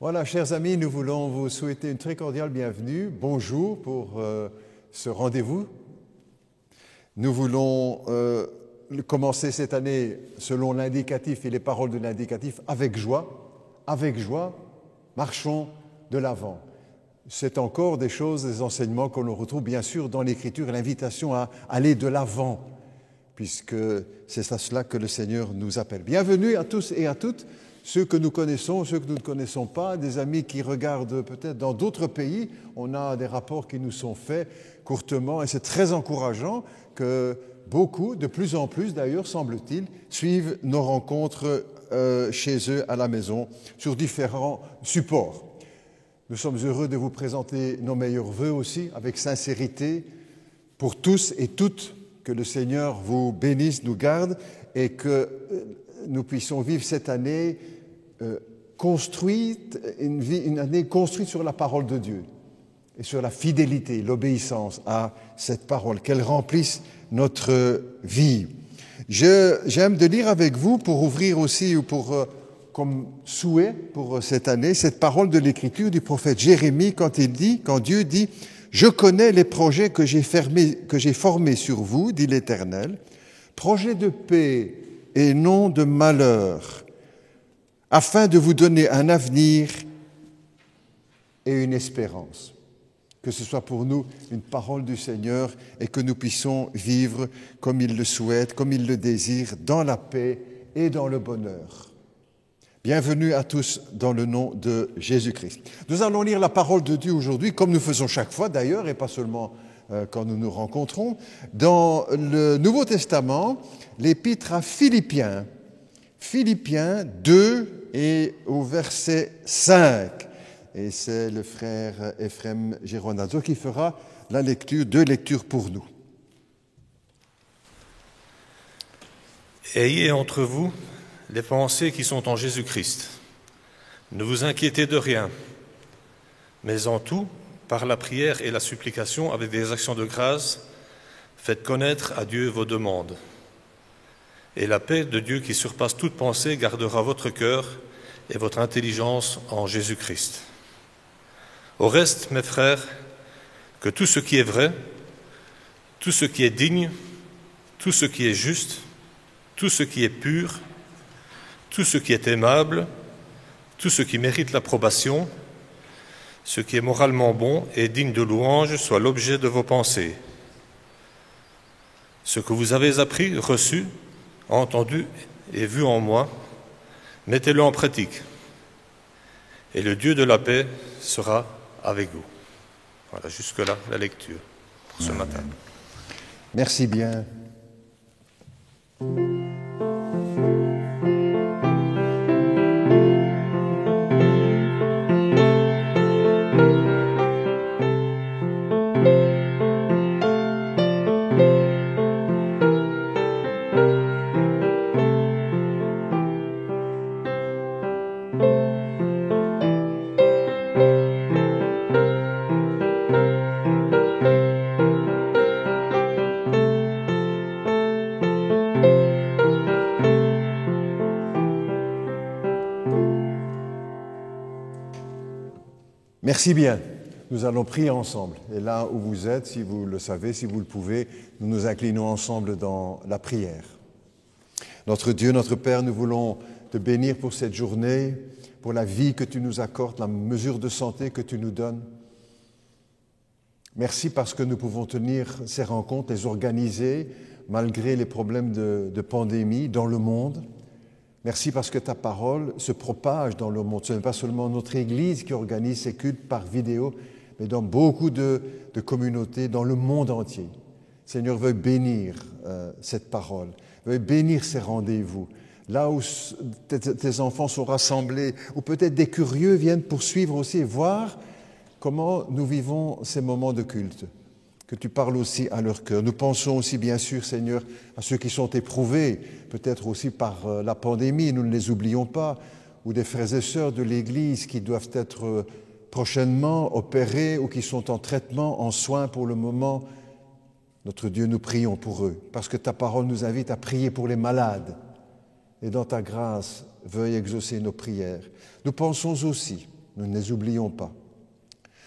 Voilà, chers amis, nous voulons vous souhaiter une très cordiale bienvenue. Bonjour pour ce rendez-vous. Nous voulons commencer cette année selon l'indicatif et les paroles de l'indicatif avec joie, marchons de l'avant. C'est encore des choses, des enseignements que l'on retrouve bien sûr dans l'Écriture, l'invitation à aller de l'avant, puisque c'est à cela que le Seigneur nous appelle. Bienvenue à tous et à toutes, ceux que nous connaissons, ceux que nous ne connaissons pas, des amis qui regardent peut-être dans d'autres pays. On a des rapports qui nous sont faits courtement et c'est très encourageant que beaucoup, de plus en plus d'ailleurs, semble-t-il, suivent nos rencontres chez eux à la maison sur différents supports. Nous sommes heureux de vous présenter nos meilleurs vœux aussi, avec sincérité, pour tous et toutes, que le Seigneur vous bénisse, nous garde, et que nous puissions vivre cette année une année construite sur la parole de Dieu, et sur la fidélité, l'obéissance à cette parole, qu'elle remplisse notre vie. J'aime de lire avec vous, pour ouvrir aussi, ou comme souhait pour cette année, cette parole de l'Écriture du prophète Jérémie quand Dieu dit « Je connais les projets que j'ai formés sur vous, dit l'Éternel, projets de paix et non de malheur, afin de vous donner un avenir et une espérance. » Que ce soit pour nous une parole du Seigneur et que nous puissions vivre comme il le souhaite, comme il le désire, dans la paix et dans le bonheur. Bienvenue à tous dans le nom de Jésus-Christ. Nous allons lire la parole de Dieu aujourd'hui, comme nous faisons chaque fois d'ailleurs, et pas seulement quand nous nous rencontrons, dans le Nouveau Testament, l'épître à Philippiens, Philippiens 2 et au verset 5. Et c'est le frère Ephrem Gironazo qui fera deux lectures pour nous. Ayez entre vous les pensées qui sont en Jésus-Christ. Ne vous inquiétez de rien, mais en tout, par la prière et la supplication, avec des actions de grâce, faites connaître à Dieu vos demandes. Et la paix de Dieu qui surpasse toute pensée gardera votre cœur et votre intelligence en Jésus-Christ. Au reste, mes frères, que tout ce qui est vrai, tout ce qui est digne, tout ce qui est juste, tout ce qui est pur, tout ce qui est aimable, tout ce qui mérite l'approbation, ce qui est moralement bon et digne de louange soit l'objet de vos pensées. Ce que vous avez appris, reçu, entendu et vu en moi, mettez-le en pratique. Et le Dieu de la paix sera avec vous. Voilà, jusque-là, la lecture pour ce matin. Merci bien. Merci bien. Nous allons prier ensemble. Et là où vous êtes, si vous le savez, si vous le pouvez, nous nous inclinons ensemble dans la prière. Notre Dieu, notre Père, nous voulons te bénir pour cette journée, pour la vie que tu nous accordes, la mesure de santé que tu nous donnes. Merci parce que nous pouvons tenir ces rencontres, les organiser, malgré les problèmes de pandémie dans le monde. Merci parce que ta parole se propage dans le monde. Ce n'est pas seulement notre Église qui organise ces cultes par vidéo, mais dans beaucoup de communautés dans le monde entier. Seigneur, veuille bénir cette parole, veuille bénir ces rendez-vous. Là où tes enfants sont rassemblés, ou peut-être des curieux viennent poursuivre aussi et voir comment nous vivons ces moments de culte. Que tu parles aussi à leur cœur. Nous pensons aussi, bien sûr, Seigneur, à ceux qui sont éprouvés, peut-être aussi par la pandémie, nous ne les oublions pas, ou des frères et sœurs de l'Église qui doivent être prochainement opérés ou qui sont en traitement, en soins pour le moment. Notre Dieu, nous prions pour eux, parce que ta parole nous invite à prier pour les malades. Et dans ta grâce, veuille exaucer nos prières. Nous pensons aussi Nous ne les oublions pas.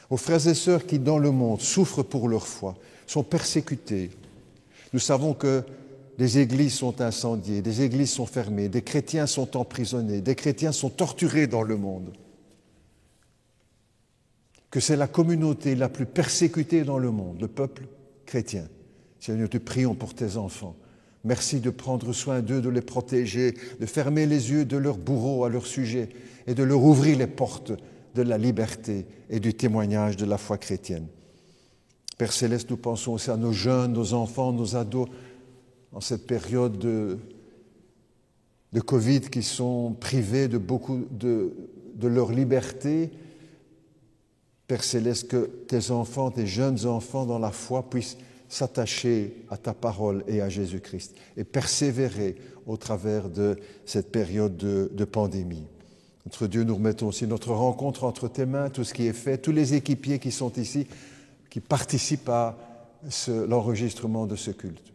Aux frères et sœurs qui, dans le monde, souffrent pour leur foi, sont persécutés. Nous savons que des églises sont incendiées, des églises sont fermées, des chrétiens sont emprisonnés, des chrétiens sont torturés dans le monde. Que c'est la communauté la plus persécutée dans le monde, le peuple chrétien. Seigneur, nous te prions pour tes enfants. Merci de prendre soin d'eux, de les protéger, de fermer les yeux de leurs bourreaux à leur sujet et de leur ouvrir les portes de la liberté et du témoignage de la foi chrétienne. Père Céleste, nous pensons aussi à nos jeunes, nos enfants, nos ados, en cette période de Covid, qui sont privés de beaucoup de leur liberté. Père Céleste, que tes enfants, tes jeunes enfants dans la foi puissent s'attacher à ta parole et à Jésus-Christ et persévérer au travers de cette période de pandémie. Notre Dieu, nous remettons aussi notre rencontre entre tes mains, tout ce qui est fait, tous les équipiers qui sont ici, qui participent à l'enregistrement de ce culte.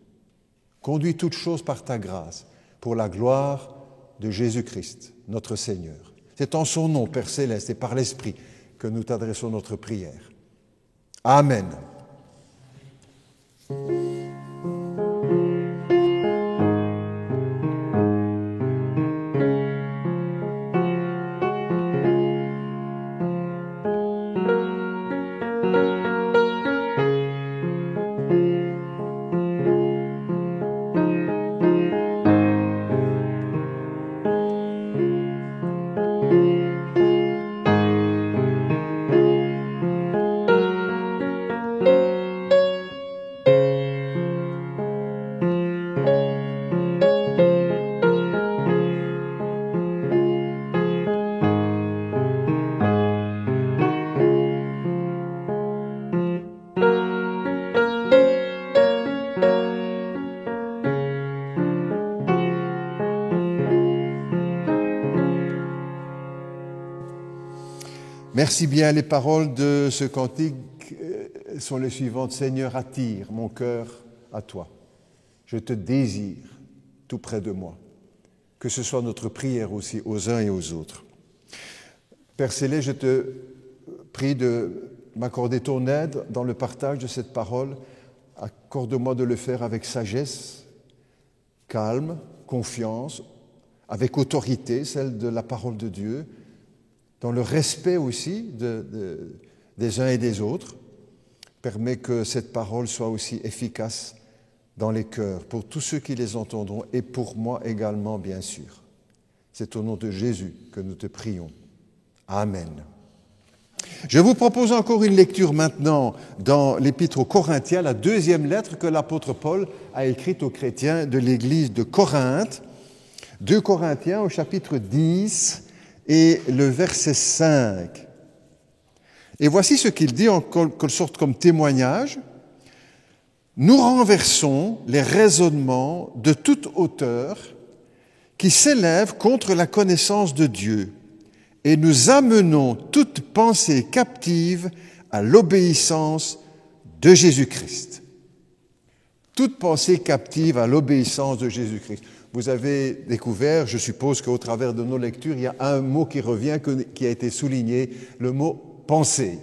Conduis toutes choses par ta grâce, pour la gloire de Jésus-Christ, notre Seigneur. C'est en son nom, Père Céleste, et par l'Esprit que nous t'adressons notre prière. Amen. Merci bien, les paroles de ce cantique sont les suivantes. Seigneur, attire mon cœur à toi. Je te désire tout près de moi. Que ce soit notre prière aussi aux uns et aux autres. Père Céleste, je te prie de m'accorder ton aide dans le partage de cette parole. Accorde-moi de le faire avec sagesse, calme, confiance, avec autorité, celle de la parole de Dieu, dans le respect aussi des uns et des autres. Permet que cette parole soit aussi efficace dans les cœurs, pour tous ceux qui les entendront et pour moi également, bien sûr. C'est au nom de Jésus que nous te prions. Amen. Je vous propose encore une lecture maintenant dans l'Épître aux Corinthiens, la deuxième lettre que l'apôtre Paul a écrite aux chrétiens de l'église de Corinthe. 2 Corinthiens au chapitre 10 et le verset 5. Et voici ce qu'il dit en quelque sorte comme témoignage. Nous renversons les raisonnements de toute hauteur qui s'élèvent contre la connaissance de Dieu et nous amenons toute pensée captive à l'obéissance de Jésus-Christ. Toute pensée captive à l'obéissance de Jésus-Christ. Vous avez découvert, je suppose qu'au travers de nos lectures, il y a un mot qui revient, qui a été souligné, le mot « pensée ».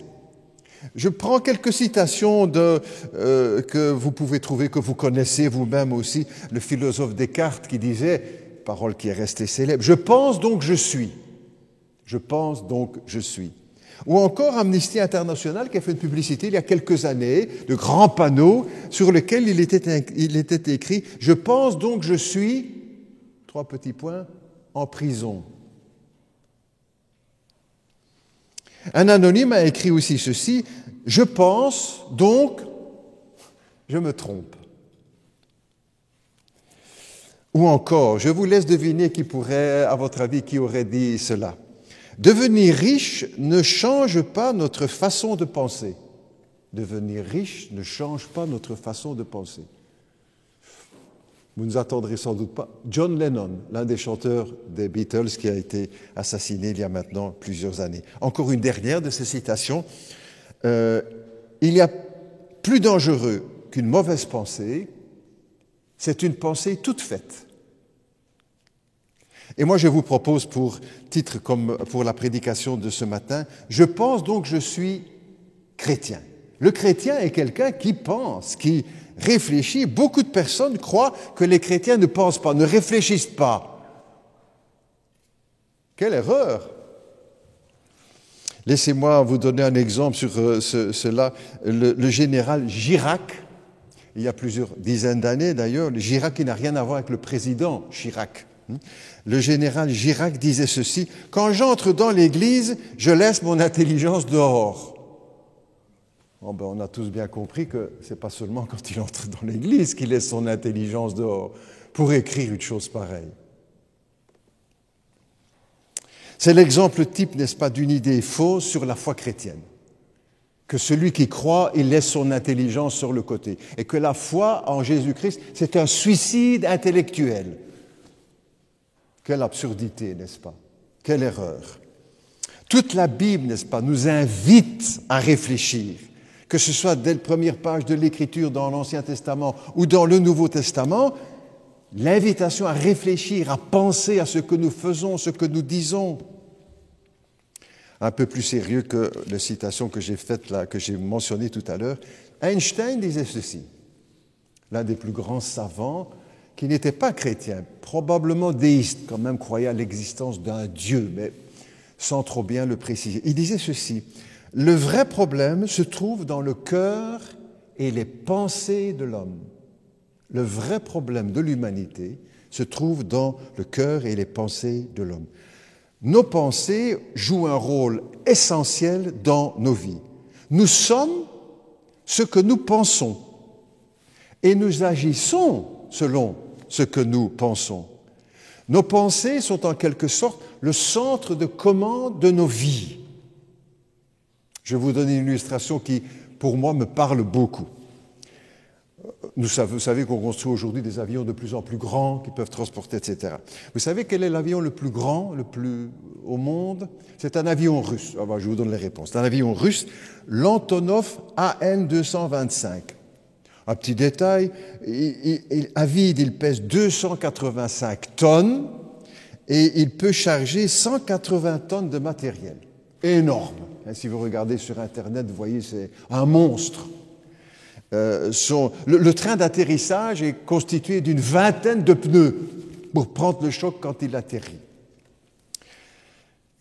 Je prends quelques citations que vous pouvez trouver, que vous connaissez vous-même aussi, le philosophe Descartes qui disait, parole qui est restée célèbre, « Je pense donc je suis ». Je pense donc je suis. Ou encore Amnesty International qui a fait une publicité il y a quelques années, de grands panneaux sur lesquels il était écrit « Je pense donc je suis », 3 petits points, en prison. Un anonyme a écrit aussi ceci, « Je pense donc je me trompe ». Ou encore, je vous laisse deviner qui pourrait, à votre avis, qui aurait dit cela. Devenir riche ne change pas notre façon de penser. Devenir riche ne change pas notre façon de penser. Vous ne nous attendrez sans doute pas. John Lennon, l'un des chanteurs des Beatles qui a été assassiné il y a maintenant plusieurs années. Encore une dernière de ces citations. Il y a plus dangereux qu'une mauvaise pensée, c'est une pensée toute faite. Et moi, je vous propose pour titre comme pour la prédication de ce matin, je pense donc je suis chrétien. Le chrétien est quelqu'un qui pense, qui réfléchit. Beaucoup de personnes croient que les chrétiens ne pensent pas, ne réfléchissent pas. Quelle erreur! Laissez-moi vous donner un exemple sur cela. Le général Chirac, il y a plusieurs dizaines d'années d'ailleurs, le Chirac qui n'a rien à voir avec le président Chirac. Le général Chirac disait ceci: « Quand j'entre dans l'église, je laisse mon intelligence dehors. » Bon, on a tous bien compris que ce n'est pas seulement quand il entre dans l'église qu'il laisse son intelligence dehors pour écrire une chose pareille. C'est l'exemple type, n'est-ce pas, d'une idée fausse sur la foi chrétienne. Que celui qui croit, il laisse son intelligence sur le côté. Et que la foi en Jésus-Christ, c'est un suicide intellectuel. Quelle absurdité, n'est-ce pas? Quelle erreur. Toute la Bible, n'est-ce pas, nous invite à réfléchir. Que ce soit dès les premières pages de l'Écriture dans l'Ancien Testament ou dans le Nouveau Testament, l'invitation à réfléchir, à penser à ce que nous faisons, ce que nous disons. Un peu plus sérieux que la citation que j'ai faite là, que j'ai mentionnée tout à l'heure, Einstein disait ceci, l'un des plus grands savants qui n'était pas chrétien, probablement déiste, quand même croyait à l'existence d'un Dieu, mais sans trop bien le préciser. Il disait ceci: « Le vrai problème se trouve dans le cœur et les pensées de l'homme. Le vrai problème de l'humanité se trouve dans le cœur et les pensées de l'homme. Nos pensées jouent un rôle essentiel dans nos vies. Nous sommes ce que nous pensons et nous agissons selon ce que nous pensons. Nos pensées sont en quelque sorte le centre de commande de nos vies. » Je vais vous donner une illustration qui, pour moi, me parle beaucoup. Vous savez qu'on construit aujourd'hui des avions de plus en plus grands qui peuvent transporter, etc. Vous savez quel est l'avion le plus grand, le plus au monde? C'est un avion russe. Ah ben, je vous donne les réponses. C'est un avion russe, l'Antonov AN-225. Un petit détail, à vide, il pèse 285 tonnes et il peut charger 180 tonnes de matériel. Énorme. Si vous regardez sur Internet, vous voyez, c'est un monstre. Le train d'atterrissage est constitué d'une vingtaine de pneus pour prendre le choc quand il atterrit.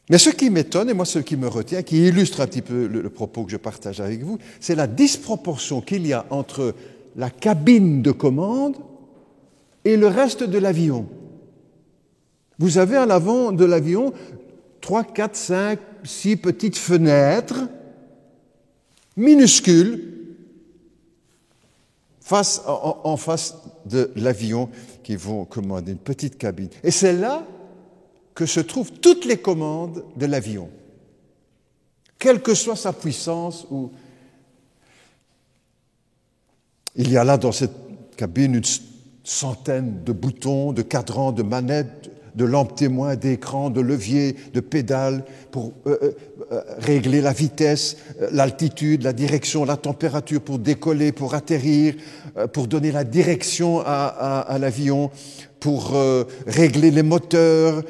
Mais ce qui m'étonne, et moi ce qui me retient, qui illustre un petit peu le propos que je partage avec vous, c'est la disproportion qu'il y a entre la cabine de commande et le reste de l'avion. Vous avez à l'avant de l'avion 3, 4, 5, 6 petites fenêtres minuscules en face de l'avion qui vont commander une petite cabine. Et c'est là que se trouvent toutes les commandes de l'avion, quelle que soit sa puissance. Il y a là dans cette cabine une centaine de boutons, de cadrans, de manettes, de lampes témoins, d'écrans, de leviers, de pédales pour régler la vitesse, l'altitude, la direction, la température, pour décoller, pour atterrir, pour donner la direction à l'avion, pour régler les moteurs,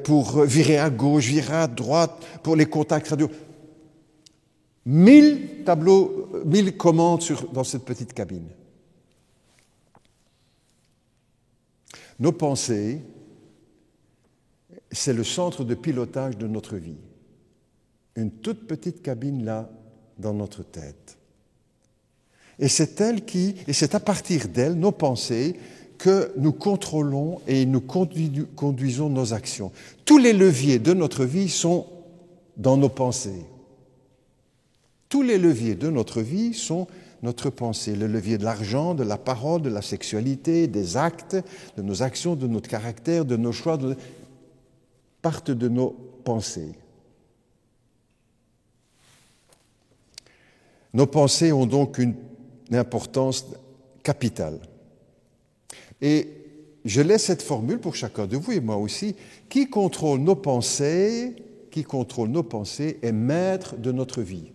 pour virer à gauche, virer à droite, pour les contacts radio. 1000 tableaux, 1000 commandes dans cette petite cabine. Nos pensées, c'est le centre de pilotage de notre vie. Une toute petite cabine là, dans notre tête. Et c'est à partir d'elle, nos pensées, que nous contrôlons et nous conduisons nos actions. Tous les leviers de notre vie sont dans nos pensées. Tous les leviers de notre vie sont notre pensée. Le levier de l'argent, de la parole, de la sexualité, des actes, de nos actions, de notre caractère, de nos choix, partent de nos pensées. Nos pensées ont donc une importance capitale. Et je laisse cette formule pour chacun de vous et moi aussi. Qui contrôle nos pensées est maître de notre vie.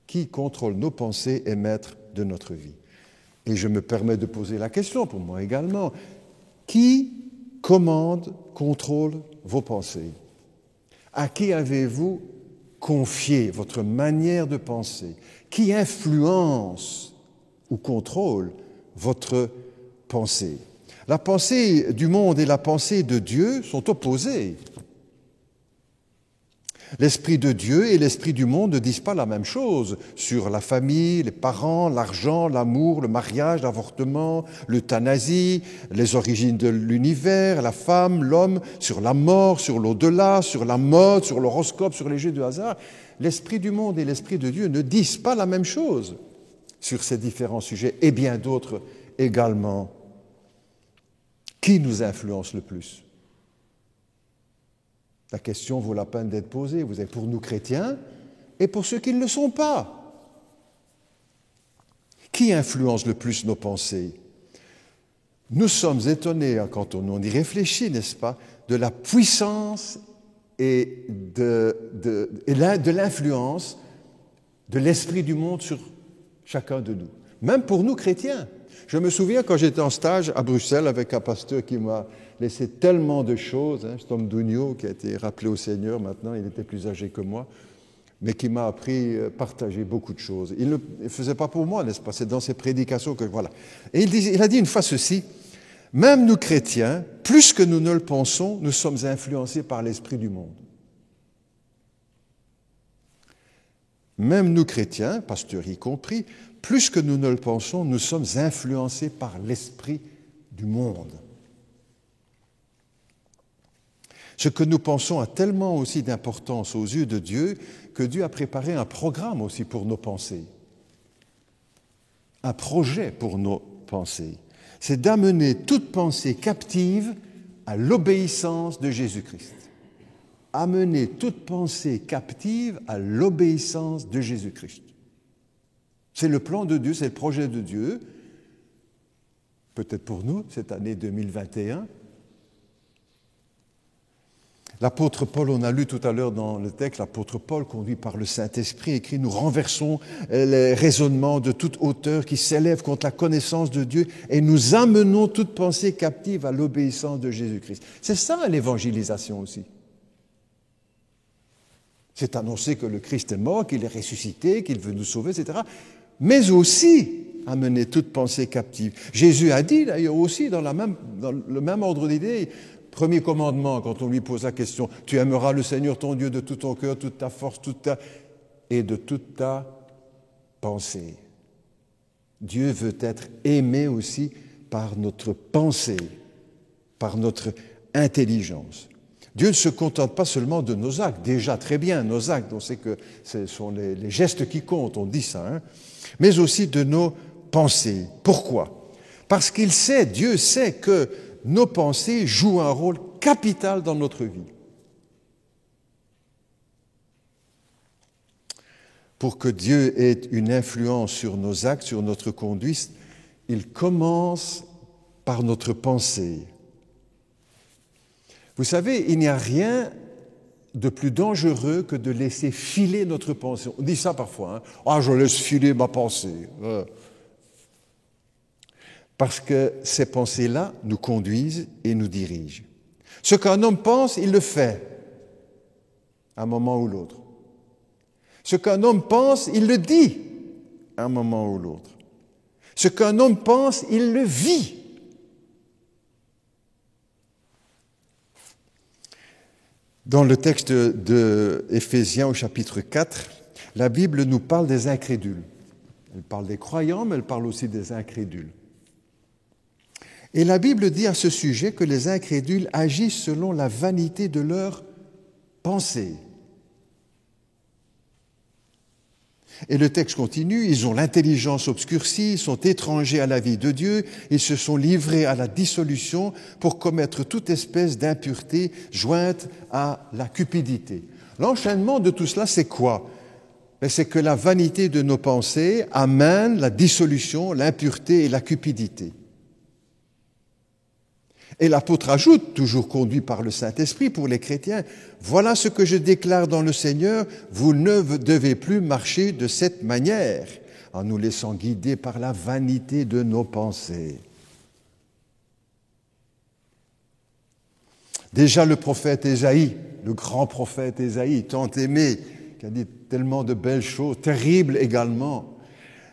Qui contrôle nos pensées est maître de notre vie. Et je me permets de poser la question pour moi également. Qui commande, contrôle vos pensées? À qui avez-vous confié votre manière de penser? Qui influence ou contrôle votre pensée? La pensée du monde et la pensée de Dieu sont opposées. L'esprit de Dieu et l'esprit du monde ne disent pas la même chose sur la famille, les parents, l'argent, l'amour, le mariage, l'avortement, l'euthanasie, les origines de l'univers, la femme, l'homme, sur la mort, sur l'au-delà, sur la mode, sur l'horoscope, sur les jeux de hasard. L'esprit du monde et l'esprit de Dieu ne disent pas la même chose sur ces différents sujets et bien d'autres également. Qui nous influence le plus? La question vaut la peine d'être posée. Vous êtes pour nous chrétiens et pour ceux qui ne le sont pas. Qui influence le plus nos pensées? Nous sommes étonnés quand on y réfléchit, n'est-ce pas, de la puissance et de l'influence de l'esprit du monde sur chacun de nous, même pour nous chrétiens. Je me souviens quand j'étais en stage à Bruxelles avec un pasteur qui m'a laissé tellement de choses, cet homme d'Ougno qui a été rappelé au Seigneur maintenant, il était plus âgé que moi, mais qui m'a appris à partager beaucoup de choses. Il ne le faisait pas pour moi, n'est-ce pas? C'est dans ses prédications que voilà. Et il a dit une fois ceci: même nous chrétiens, plus que nous ne le pensons, nous sommes influencés par l'esprit du monde. Même nous chrétiens, pasteurs y compris, plus que nous ne le pensons, nous sommes influencés par l'esprit du monde. Ce que nous pensons a tellement aussi d'importance aux yeux de Dieu que Dieu a préparé un programme aussi pour nos pensées, un projet pour nos pensées. C'est d'amener toute pensée captive à l'obéissance de Jésus-Christ. Amener toute pensée captive à l'obéissance de Jésus-Christ. C'est le plan de Dieu, c'est le projet de Dieu, peut-être pour nous, cette année 2021. L'apôtre Paul, on a lu tout à l'heure dans le texte, l'apôtre Paul, conduit par le Saint-Esprit, écrit « Nous renversons les raisonnements de toute hauteur qui s'élèvent contre la connaissance de Dieu et nous amenons toute pensée captive à l'obéissance de Jésus-Christ. » C'est ça l'évangélisation aussi. C'est annoncer que le Christ est mort, qu'il est ressuscité, qu'il veut nous sauver, etc. Mais aussi amener toute pensée captive. Jésus a dit d'ailleurs aussi dans le même ordre d'idée, premier commandement, quand on lui pose la question, tu aimeras le Seigneur ton Dieu de tout ton cœur, toute ta force, et de toute ta pensée. Dieu veut être aimé aussi par notre pensée, par notre intelligence. Dieu ne se contente pas seulement de nos actes, déjà très bien, nos actes, on sait que ce sont les gestes qui comptent, on dit ça, mais aussi de nos pensées. Pourquoi? Parce qu'il sait, Dieu sait que nos pensées jouent un rôle capital dans notre vie. Pour que Dieu ait une influence sur nos actes, sur notre conduite, il commence par notre pensée. Vous savez, il n'y a rien de plus dangereux que de laisser filer notre pensée. On dit ça parfois, Ah, je laisse filer ma pensée. Parce que ces pensées-là nous conduisent et nous dirigent. Ce qu'un homme pense, il le fait, à un moment ou l'autre. Ce qu'un homme pense, il le dit, à un moment ou l'autre. Ce qu'un homme pense, il le vit. Dans le texte de Éphésiens au chapitre 4, la Bible nous parle des incrédules. Elle parle des croyants, mais elle parle aussi des incrédules. Et la Bible dit à ce sujet que les incrédules agissent selon la vanité de leurs pensées. Et le texte continue, ils ont l'intelligence obscurcie, ils sont étrangers à la vie de Dieu, ils se sont livrés à la dissolution pour commettre toute espèce d'impureté jointe à la cupidité. L'enchaînement de tout cela, c'est quoi? C'est que la vanité de nos pensées amène la dissolution, l'impureté et la cupidité. Et l'apôtre ajoute, toujours conduit par le Saint-Esprit pour les chrétiens, « Voilà ce que je déclare dans le Seigneur, vous ne devez plus marcher de cette manière, en nous laissant guider par la vanité de nos pensées. » Déjà le prophète Ésaïe, le grand prophète Ésaïe, tant aimé, qui a dit tellement de belles choses, terribles également.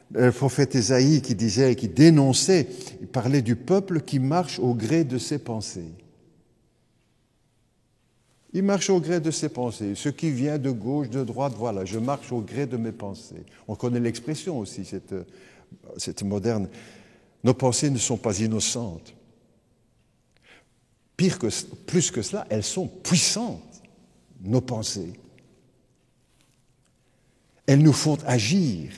Le prophète Ésaïe qui disait, qui dénonçait, il parlait du peuple qui marche au gré de ses pensées. Il marche au gré de ses pensées. Ce qui vient de gauche, de droite, voilà, je marche au gré de mes pensées. On connaît l'expression aussi, cette moderne. Nos pensées ne sont pas innocentes. Plus que cela, elles sont puissantes, nos pensées. Elles nous font agir.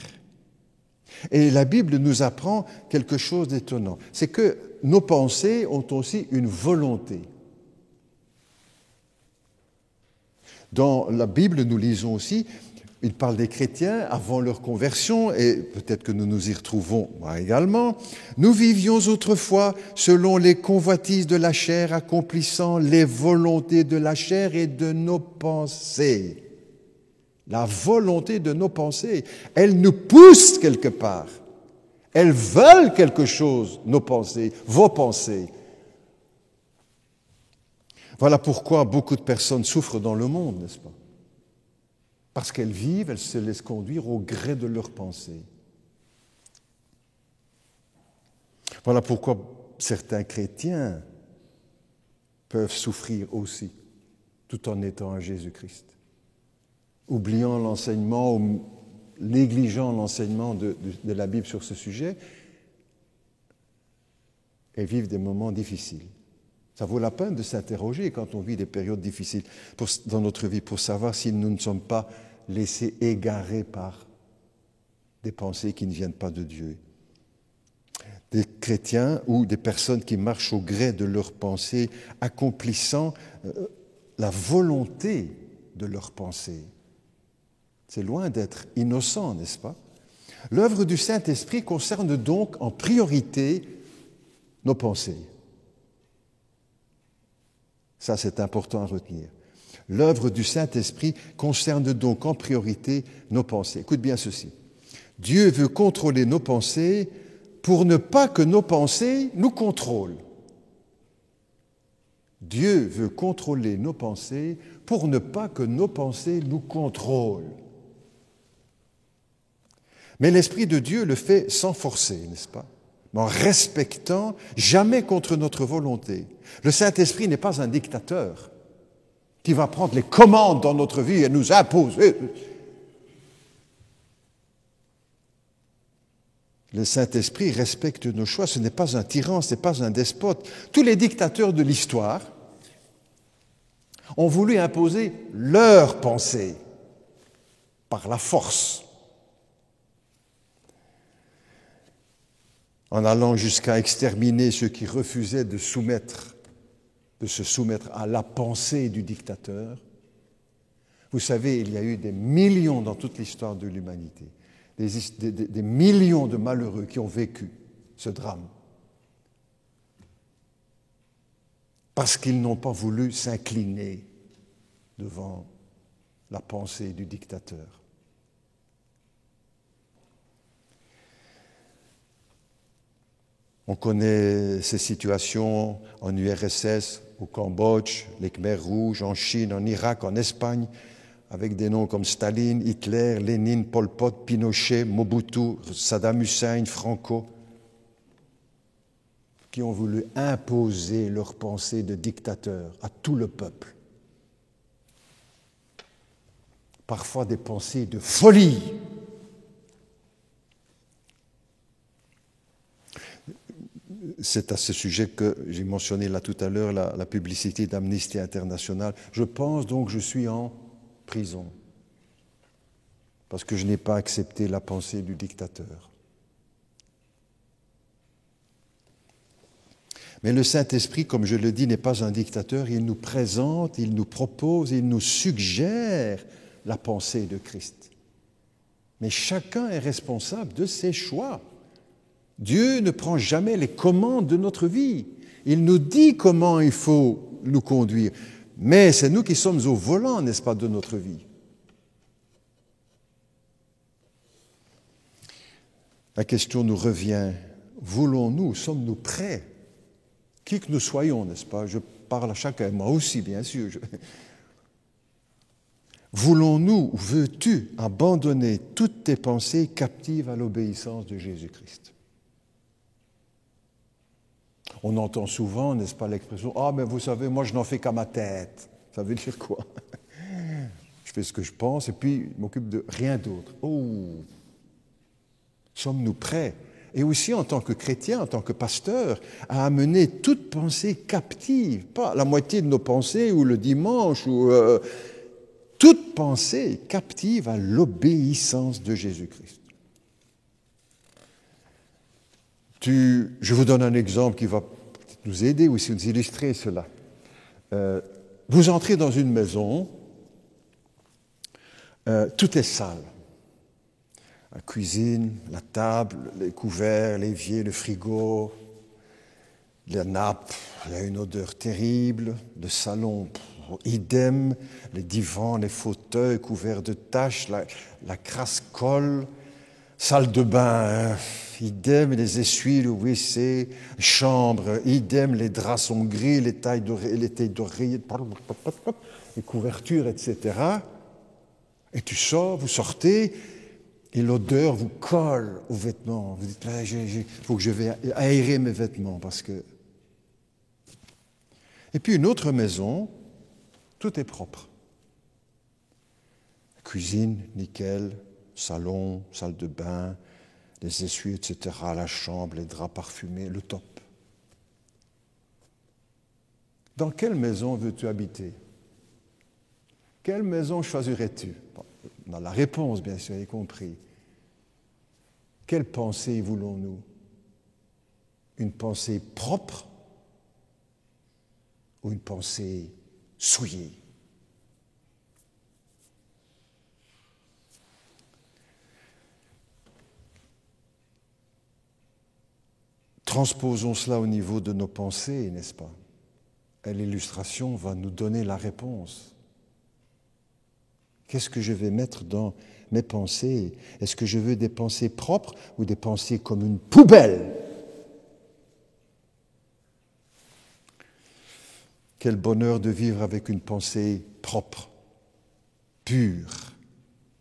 Et la Bible nous apprend quelque chose d'étonnant. C'est que nos pensées ont aussi une volonté. Dans la Bible, nous lisons aussi, il parle des chrétiens avant leur conversion, et peut-être que nous nous y retrouvons moi également. Nous vivions autrefois selon les convoitises de la chair, accomplissant les volontés de la chair et de nos pensées. La volonté de nos pensées, elles nous poussent quelque part. Elles veulent quelque chose, nos pensées, vos pensées. Voilà pourquoi beaucoup de personnes souffrent dans le monde, n'est-ce pas? Parce qu'elles vivent, elles se laissent conduire au gré de leurs pensées. Voilà pourquoi certains chrétiens peuvent souffrir aussi, tout en étant à Jésus-Christ, oubliant l'enseignement ou négligeant l'enseignement de la Bible sur ce sujet, et vivent des moments difficiles. Ça vaut la peine de s'interroger quand on vit des périodes difficiles dans notre vie pour savoir si nous ne sommes pas laissés égarer par des pensées qui ne viennent pas de Dieu. Des chrétiens ou des personnes qui marchent au gré de leurs pensées, accomplissant la volonté de leurs pensées. C'est loin d'être innocent, n'est-ce pas? L'œuvre du Saint-Esprit concerne donc en priorité nos pensées. Ça, c'est important à retenir. L'œuvre du Saint-Esprit concerne donc en priorité nos pensées. Écoute bien ceci. Dieu veut contrôler nos pensées pour ne pas que nos pensées nous contrôlent. Dieu veut contrôler nos pensées pour ne pas que nos pensées nous contrôlent. Mais l'Esprit de Dieu le fait sans forcer, n'est-ce pas? Mais en respectant, jamais contre notre volonté. Le Saint-Esprit n'est pas un dictateur qui va prendre les commandes dans notre vie et nous imposer. Le Saint-Esprit respecte nos choix. Ce n'est pas un tyran, ce n'est pas un despote. Tous les dictateurs de l'histoire ont voulu imposer leur pensée par la force, en allant jusqu'à exterminer ceux qui refusaient de se soumettre à la pensée du dictateur. Vous savez, il y a eu des millions dans toute l'histoire de l'humanité, des millions de malheureux qui ont vécu ce drame parce qu'ils n'ont pas voulu s'incliner devant la pensée du dictateur. On connaît ces situations en URSS, au Cambodge, les Khmers rouges, en Chine, en Irak, en Espagne, avec des noms comme Staline, Hitler, Lénine, Pol Pot, Pinochet, Mobutu, Saddam Hussein, Franco, qui ont voulu imposer leur pensée de dictateur à tout le peuple. Parfois des pensées de folie. C'est à ce sujet que j'ai mentionné là tout à l'heure la publicité d'Amnesty International. Je pense donc que je suis en prison parce que je n'ai pas accepté la pensée du dictateur. Mais le Saint-Esprit, comme je le dis, n'est pas un dictateur. Il nous présente, il nous propose, il nous suggère la pensée de Christ. Mais chacun est responsable de ses choix. Dieu ne prend jamais les commandes de notre vie. Il nous dit comment il faut nous conduire. Mais c'est nous qui sommes au volant, n'est-ce pas, de notre vie. La question nous revient. Voulons-nous, sommes-nous prêts, qui que nous soyons, n'est-ce pas? Je parle à chacun, moi aussi, bien sûr. Voulons-nous, ou veux-tu abandonner toutes tes pensées captives à l'obéissance de Jésus-Christ? On entend souvent, n'est-ce pas, l'expression « Ah, mais vous savez, moi je n'en fais qu'à ma tête ». Ça veut dire quoi? Je fais ce que je pense et puis je m'occupe de rien d'autre. Oh! Sommes-nous prêts? Et aussi en tant que chrétien, en tant que pasteur, à amener toute pensée captive, pas la moitié de nos pensées ou le dimanche, ou toute pensée captive à l'obéissance de Jésus-Christ. Je vous donne un exemple qui va nous aider aussi, nous illustrer cela. Vous entrez dans une maison, tout est sale. La cuisine, la table, les couverts, l'évier, le frigo, la nappe, il y a une odeur terrible, le salon, idem, les divans, les fauteuils couverts de taches, la crasse colle, salle de bain, idem, les essuies, le WC, chambre, idem, les draps sont gris, les tailles d'oreiller, les couvertures, etc. Et tu sors, vous sortez, et l'odeur vous colle aux vêtements. Vous dites, là, il faut que je vais aérer mes vêtements, parce que... Et puis une autre maison, tout est propre. Cuisine, nickel, salon, salle de bain, les essuies, etc., la chambre, les draps parfumés, le top. Dans quelle maison veux-tu habiter? Quelle maison choisirais-tu? On a la réponse, bien sûr, y compris. Quelle pensée voulons-nous? Une pensée propre ou une pensée souillée? Transposons cela au niveau de nos pensées, n'est-ce pas? Et l'illustration va nous donner la réponse. Qu'est-ce que je vais mettre dans mes pensées? Est-ce que je veux des pensées propres ou des pensées comme une poubelle? Quel bonheur de vivre avec une pensée propre, pure,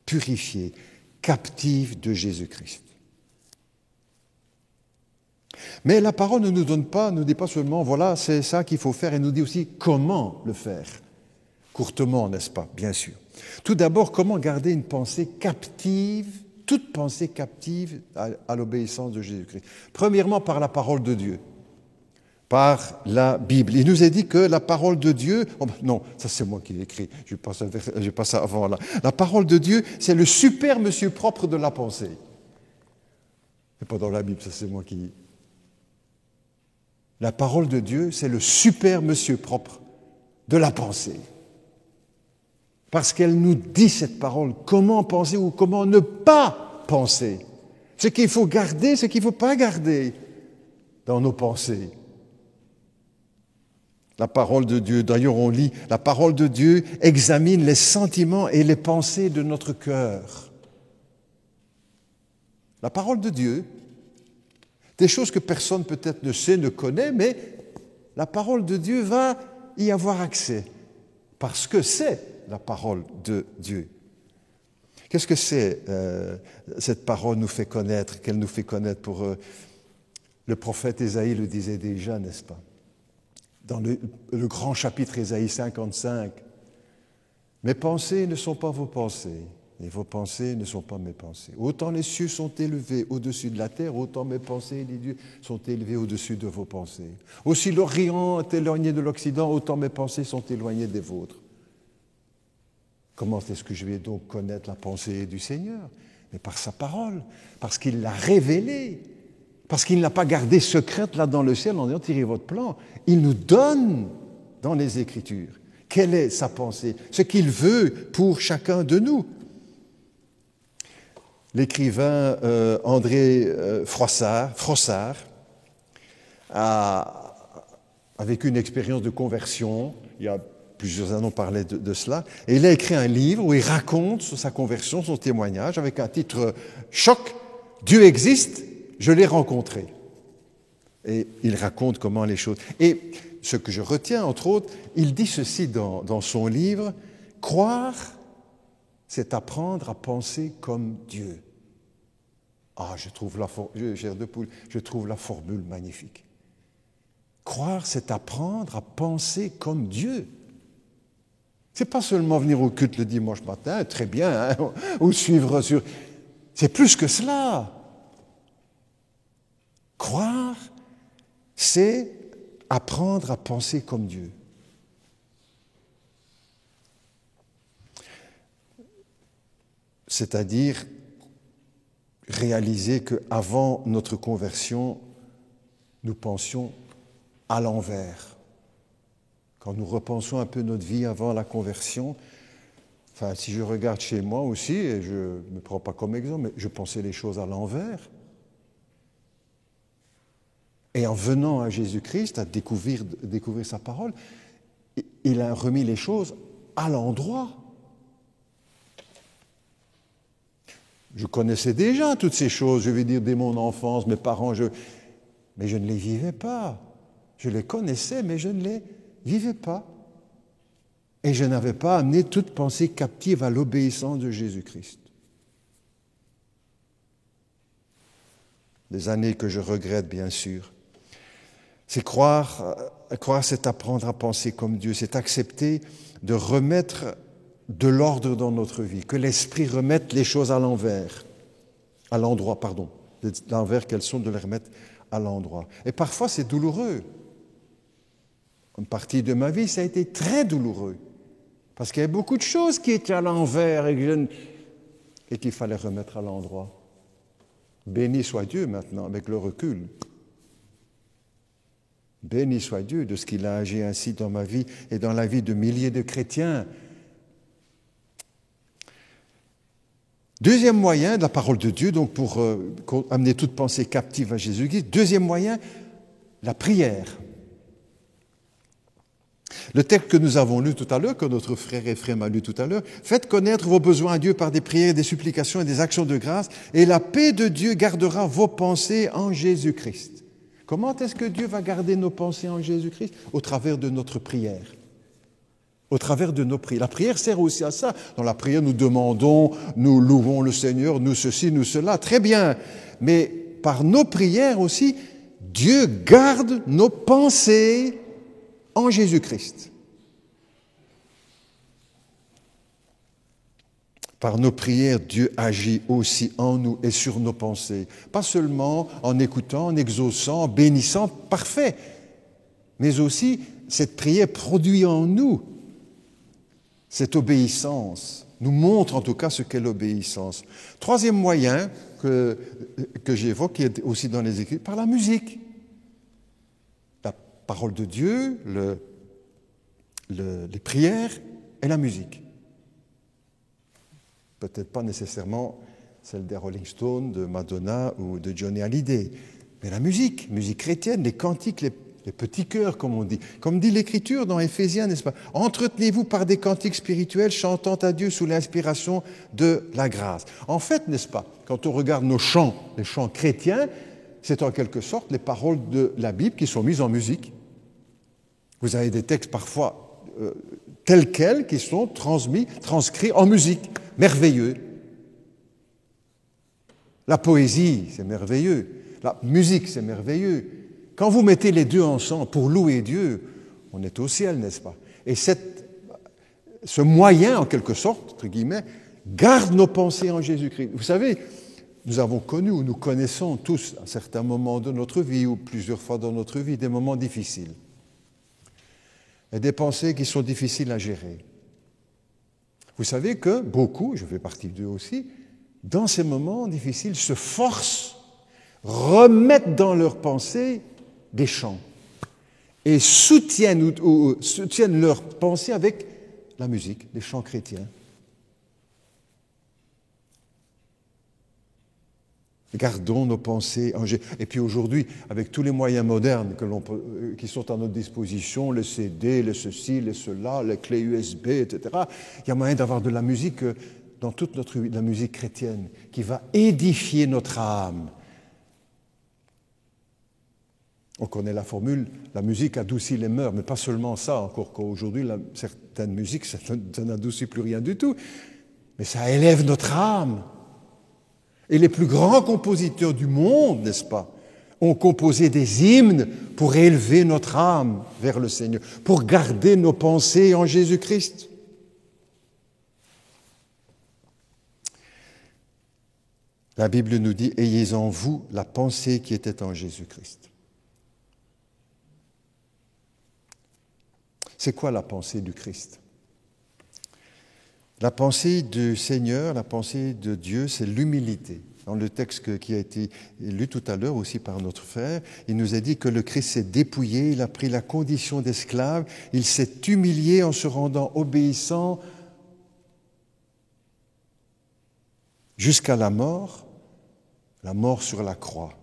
purifiée, captive de Jésus-Christ. Mais la parole ne nous dit pas seulement, voilà, c'est ça qu'il faut faire, elle nous dit aussi comment le faire. Courtement, n'est-ce pas? Bien sûr. Tout d'abord, comment garder une pensée captive, toute pensée captive à l'obéissance de Jésus-Christ? Premièrement, par la parole de Dieu, par la Bible. Il nous est dit que la parole de Dieu... Oh, non, ça c'est moi qui l'ai écrit, je passe avant là. La parole de Dieu, c'est le super monsieur propre de la pensée. C'est pas dans la Bible, ça c'est moi qui... La parole de Dieu, c'est le super monsieur propre de la pensée. Parce qu'elle nous dit, cette parole, comment penser ou comment ne pas penser. Ce qu'il faut garder, ce qu'il ne faut pas garder dans nos pensées. La parole de Dieu, d'ailleurs on lit, la parole de Dieu examine les sentiments et les pensées de notre cœur. La parole de Dieu, des choses que personne peut-être ne sait, ne connaît, mais la parole de Dieu va y avoir accès, parce que c'est la parole de Dieu. Qu'est-ce que c'est cette parole nous fait connaître, qu'elle nous fait connaître pour... le prophète Ésaïe le disait déjà, n'est-ce pas? Dans le grand chapitre Ésaïe 55, « Mes pensées ne sont pas vos pensées, et vos pensées ne sont pas mes pensées. Autant les cieux sont élevés au-dessus de la terre, autant mes pensées, les dieux, sont élevés au-dessus de vos pensées. Aussi l'Orient est éloigné de l'Occident, autant mes pensées sont éloignées des vôtres. » Comment est-ce que je vais donc connaître la pensée du Seigneur? Mais par sa parole, parce qu'il l'a révélée, parce qu'il ne l'a pas gardée secrète là dans le ciel en disant « tirez votre plan ». Il nous donne dans les Écritures quelle est sa pensée, ce qu'il veut pour chacun de nous. L'écrivain André Froissart a vécu une expérience de conversion, il y a plusieurs années on parlait de cela, et il a écrit un livre où il raconte sa conversion, son témoignage, avec un titre choc, « Dieu existe, je l'ai rencontré ». Et il raconte comment les choses... Et ce que je retiens, entre autres, il dit ceci dans son livre, « Croire, c'est apprendre à penser comme Dieu. » Ah, je trouve la formule magnifique. Croire, c'est apprendre à penser comme Dieu. C'est pas seulement venir au culte le dimanche matin, très bien, hein, ou suivre sur... C'est plus que cela. Croire, c'est apprendre à penser comme Dieu. C'est-à-dire réaliser qu'avant notre conversion, nous pensions à l'envers. Quand nous repensons un peu notre vie avant la conversion, enfin, si je regarde chez moi aussi, et je ne me prends pas comme exemple, mais je pensais les choses à l'envers. Et en venant à Jésus-Christ, à découvrir sa parole, il a remis les choses à l'endroit. Je connaissais déjà toutes ces choses, je vais dire, dès mon enfance, mes parents, mais je ne les vivais pas. Je les connaissais, mais je ne les vivais pas. Et je n'avais pas amené toute pensée captive à l'obéissance de Jésus-Christ. Des années que je regrette, bien sûr. C'est croire, c'est apprendre à penser comme Dieu, c'est accepter de remettre de l'ordre dans notre vie, que l'Esprit remette les choses à l'endroit, l'envers qu'elles sont, de les remettre à l'endroit. Et parfois c'est douloureux. Une partie de ma vie, ça a été très douloureux, parce qu'il y avait beaucoup de choses qui étaient à l'envers et qu'il fallait remettre à l'endroit. Béni soit Dieu maintenant, avec le recul. Béni soit Dieu de ce qu'il a agi ainsi dans ma vie et dans la vie de milliers de chrétiens. Deuxième moyen de la parole de Dieu, donc pour amener toute pensée captive à Jésus-Christ. Deuxième moyen, la prière. Le texte que nous avons lu tout à l'heure, que notre frère Ephrem a lu tout à l'heure, faites connaître vos besoins à Dieu par des prières, des supplications et des actions de grâce, et la paix de Dieu gardera vos pensées en Jésus-Christ. Comment est-ce que Dieu va garder nos pensées en Jésus-Christ? Au travers de notre prière. Au travers de nos prières. La prière sert aussi à ça. Dans la prière, nous demandons, nous louons le Seigneur, nous ceci, nous cela, très bien. Mais par nos prières aussi, Dieu garde nos pensées en Jésus-Christ. Par nos prières, Dieu agit aussi en nous et sur nos pensées. Pas seulement en écoutant, en exaucant, en bénissant, parfait. Mais aussi, cette prière produit en nous cette obéissance, nous montre en tout cas ce qu'est l'obéissance. Troisième moyen que j'évoque, qui est aussi dans les Écritures, par la musique. La parole de Dieu, les prières et la musique. Peut-être pas nécessairement celle des Rolling Stones, de Madonna ou de Johnny Hallyday, mais la musique chrétienne, les cantiques, les petits chœurs, comme on dit. Comme dit l'Écriture dans Éphésiens, n'est-ce pas? Entretenez-vous par des cantiques spirituels chantant à Dieu sous l'inspiration de la grâce. En fait, n'est-ce pas, quand on regarde nos chants, les chants chrétiens, c'est en quelque sorte les paroles de la Bible qui sont mises en musique. Vous avez des textes parfois tels quels qui sont transcrits en musique. Merveilleux. La poésie, c'est merveilleux. La musique, c'est merveilleux. Quand vous mettez les deux ensemble pour louer Dieu, on est au ciel, n'est-ce pas? Et ce moyen, en quelque sorte, entre guillemets, garde nos pensées en Jésus-Christ. Vous savez, nous avons connu, ou nous connaissons tous, à certains moments de notre vie, ou plusieurs fois dans notre vie, des moments difficiles. Et des pensées qui sont difficiles à gérer. Vous savez que beaucoup, je fais partie d'eux aussi, dans ces moments difficiles, se forcent, remettent dans leurs pensées des chants et soutiennent leurs pensées avec la musique, des chants chrétiens. Gardons nos pensées en Jésus. Et puis aujourd'hui, avec tous les moyens modernes qui sont à notre disposition, les CD, les ceci, les cela, les clés USB, etc., il y a moyen d'avoir de la musique dans toute notre vie, de la musique chrétienne, qui va édifier notre âme. On connaît la formule, la musique adoucit les mœurs, mais pas seulement ça, encore qu'aujourd'hui, certaines musiques, ça n'adoucit plus rien du tout, mais ça élève notre âme. Et les plus grands compositeurs du monde, n'est-ce pas, ont composé des hymnes pour élever notre âme vers le Seigneur, pour garder nos pensées en Jésus-Christ. La Bible nous dit « Ayez en vous la pensée qui était en Jésus-Christ ». C'est quoi la pensée du Christ? La pensée du Seigneur, la pensée de Dieu, c'est l'humilité. Dans le texte qui a été lu tout à l'heure aussi par notre frère, il nous a dit que le Christ s'est dépouillé, il a pris la condition d'esclave, il s'est humilié en se rendant obéissant jusqu'à la mort sur la croix.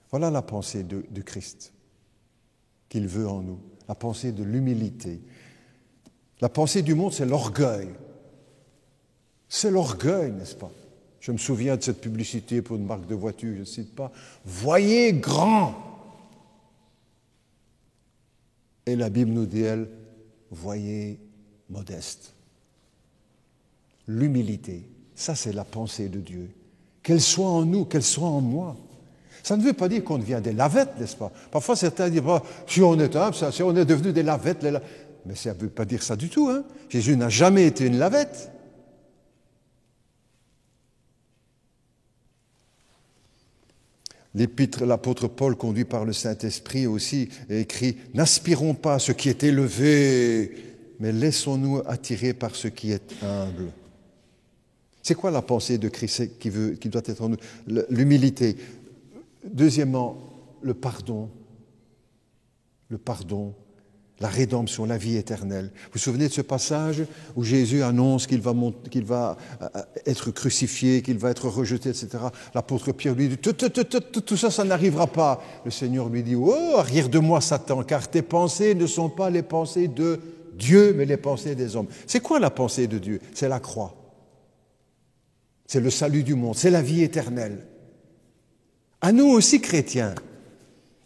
Voilà la pensée du Christ qu'il veut en nous, la pensée de l'humilité. La pensée du monde, c'est l'orgueil. C'est l'orgueil, n'est-ce pas? Je me souviens de cette publicité pour une marque de voiture, je ne cite pas. Voyez grand. Et la Bible nous dit, elle, voyez modeste. L'humilité, ça c'est la pensée de Dieu. Qu'elle soit en nous, qu'elle soit en moi. Ça ne veut pas dire qu'on devient des lavettes, n'est-ce pas? Parfois certains disent, si on est humble, si on est devenu des lavettes, mais ça ne veut pas dire ça du tout. Hein? Jésus n'a jamais été une lavette. L'épître, l'apôtre Paul, conduit par le Saint-Esprit aussi, écrit « N'aspirons pas à ce qui est élevé, mais laissons-nous attirer par ce qui est humble. » C'est quoi la pensée de Christ qui doit être en nous? L'humilité. Deuxièmement, le pardon. Le pardon, la rédemption, la vie éternelle. Vous vous souvenez de ce passage où Jésus annonce qu'il va être crucifié, qu'il va être rejeté, etc. L'apôtre Pierre lui dit, tout ça, ça n'arrivera pas. Le Seigneur lui dit, oh, arrière de moi, Satan, car tes pensées ne sont pas les pensées de Dieu, mais les pensées des hommes. C'est quoi la pensée de Dieu? C'est la croix. C'est le salut du monde, c'est la vie éternelle. À nous aussi, chrétiens.